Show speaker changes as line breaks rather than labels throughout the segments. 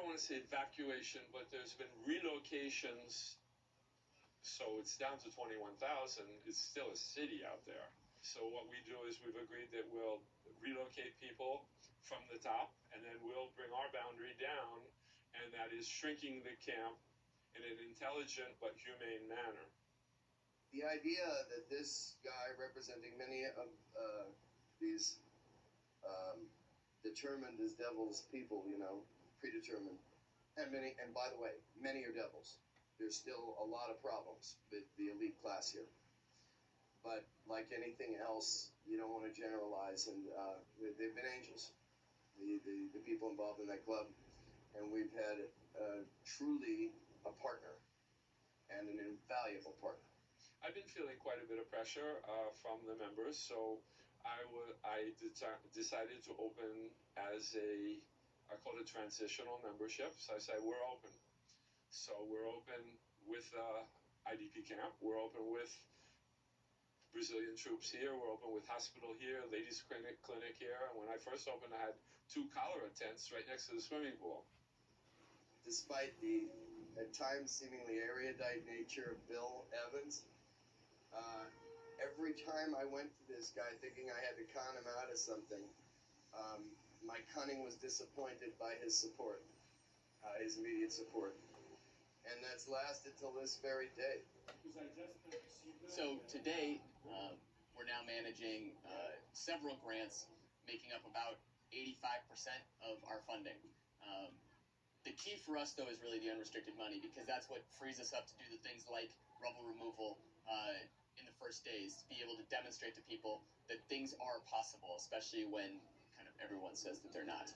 want to say evacuation, but there's been relocations. So it's down to 21,000. It's still a city out there. So what we do is we've agreed that we'll relocate people from the top, and then we'll bring our boundary down, and that is shrinking the camp in an intelligent but humane manner.
The idea that this guy, representing many of these determined as devils people, you know, predetermined, and by the way, many are devils. There's still a lot of problems with the elite class here. But like anything else, you don't want to generalize, and they've been angels, the people involved in that club, and we've had truly a partner, and an invaluable partner.
I've been feeling quite a bit of pressure from the members, so I decided to open as I call it transitional membership. So I said, we're open. So we're open with IDP camp, we're open with Brazilian troops here, we're open with hospital here, ladies clinic here, and when I first opened I had 2 cholera tents right next to the swimming pool.
Despite the, at times, seemingly erudite nature of Bill Evans, every time I went to this guy thinking I had to con him out of something, my cunning was disappointed by his support, his immediate support. And that's lasted till this very day.
So today, we're now managing several grants, making up about 85% of our funding. The key for us, though, is really the unrestricted money, because that's what frees us up to do the things like rubble removal in the first days, to be able to demonstrate to people that things are possible, especially when kind of everyone says that they're not.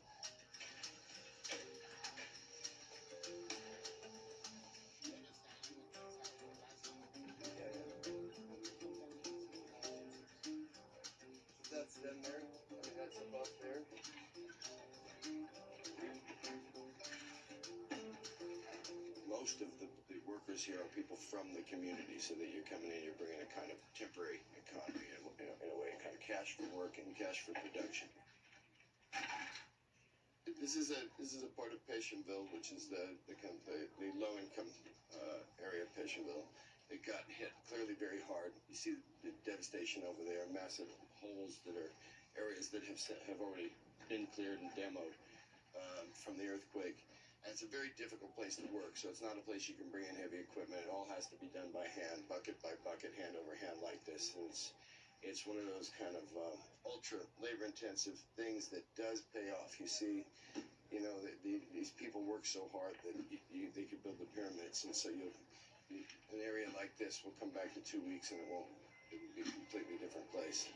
That's them there, and that's above there. Most of the workers here are people from the community, so that you're coming in, you're bringing a kind of temporary economy in a way, kind of cash for work and cash for production. This is a part of Patientville, which is the low income area of Patientville. It got hit clearly very hard. You see the devastation over there, massive holes that are areas that have already been cleared and demoed from the earthquake. And it's a very difficult place to work, so it's not a place you can bring in heavy equipment. It all has to be done by hand, bucket by bucket, hand over hand like this. And it's one of those kind of ultra labor-intensive things that does pay off. You see, you know, these people work so hard that they could build the pyramids, and so an area like this will come back to 2 weeks and it will be a completely different place.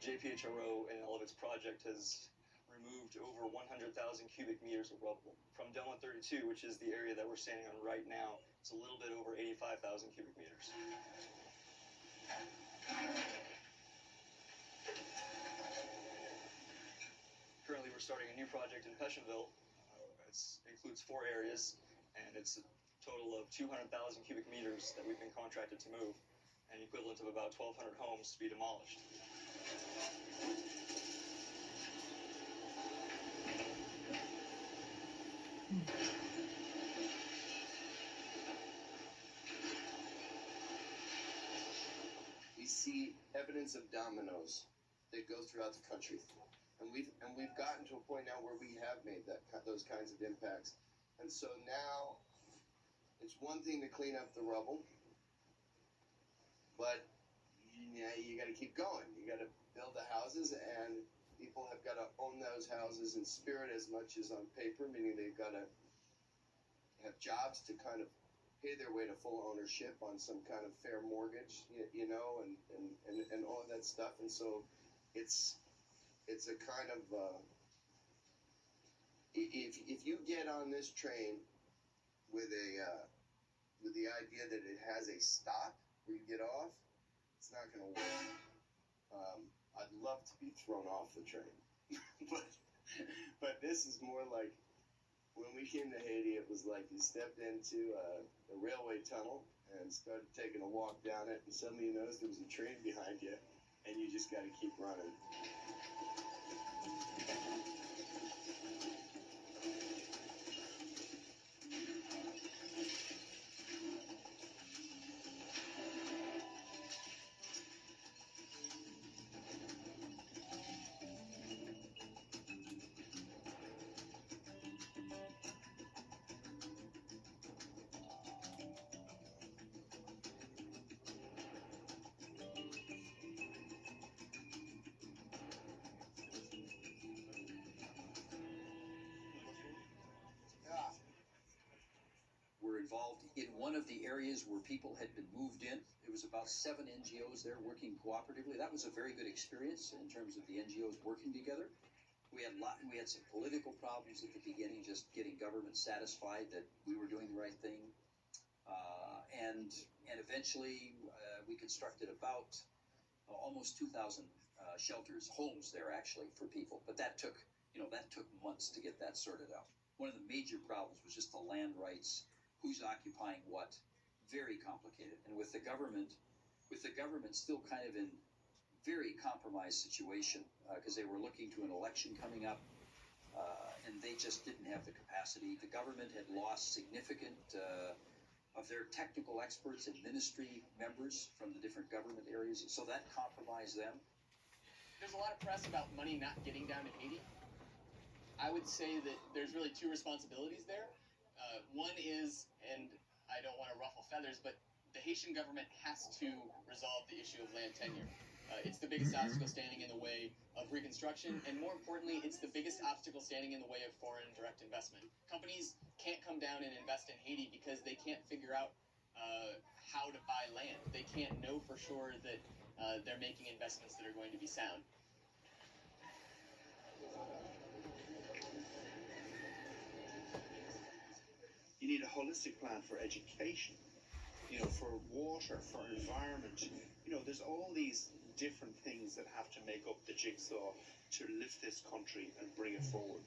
JPHRO and all of its project has removed over 100,000 cubic meters of rubble from Delma 32, which is the area that we're standing on right now. It's a little bit over 85,000 cubic meters. Currently, we're starting a new project in Patientville. It includes 4 areas, and it's a total of 200,000 cubic meters that we've been contracted to move, an equivalent of about 1,200 homes to be demolished.
We see evidence of dominoes that go throughout the country, and we've gotten to a point now where we have made those kinds of impacts. And so now it's one thing to clean up the rubble, but you got to keep going. You got to build the houses, and people have got to own those houses in spirit as much as on paper, meaning they've got to have jobs to kind of pay their way to full ownership on some kind of fair mortgage, you know, and all of that stuff. And so it's a kind of if you get on this train with the idea that it has a stop where you get off, it's not going to work. I'd love to be thrown off the train, but this is more like when we came to Haiti. It was like you stepped into a railway tunnel and started taking a walk down it, and suddenly you noticed there was a train behind you, and you just got to keep running.
one of the areas where people had been moved in. It was about 7 NGOs there working cooperatively. That was a very good experience in terms of the NGOs working together. We had some political problems at the beginning, just getting government satisfied that we were doing the right thing. And eventually we constructed about almost 2,000 shelters, homes there actually for people. But that took months to get that sorted out. One of the major problems was just the land rights, who's occupying what, very complicated. And with the government still kind of in very compromised situation because they were looking to an election coming up, and they just didn't have the capacity. The government had lost significant of their technical experts and ministry members from the different government areas, so that compromised them.
There's a lot of press about money not getting down to Haiti. I would say that there's really 2 responsibilities there. One is, and I don't want to ruffle feathers, but the Haitian government has to resolve the issue of land tenure. It's the biggest obstacle standing in the way of reconstruction, and more importantly, it's the biggest obstacle standing in the way of foreign direct investment. Companies can't come down and invest in Haiti because they can't figure out how to buy land. They can't know for sure that they're making investments that are going to be sound.
You need a holistic plan for education, for water, for environment. There's all these different things that have to make up the jigsaw to lift this country and bring it forward.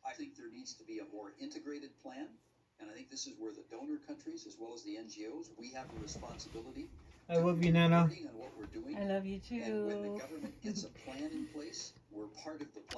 I think there needs to be a more integrated plan, and I think this is where the donor countries, as well as the NGOs, we have a responsibility.
I love you, Nana.
On what we're doing.
I love you
And when the
too.
government gets a plan in place, we're part of the plan.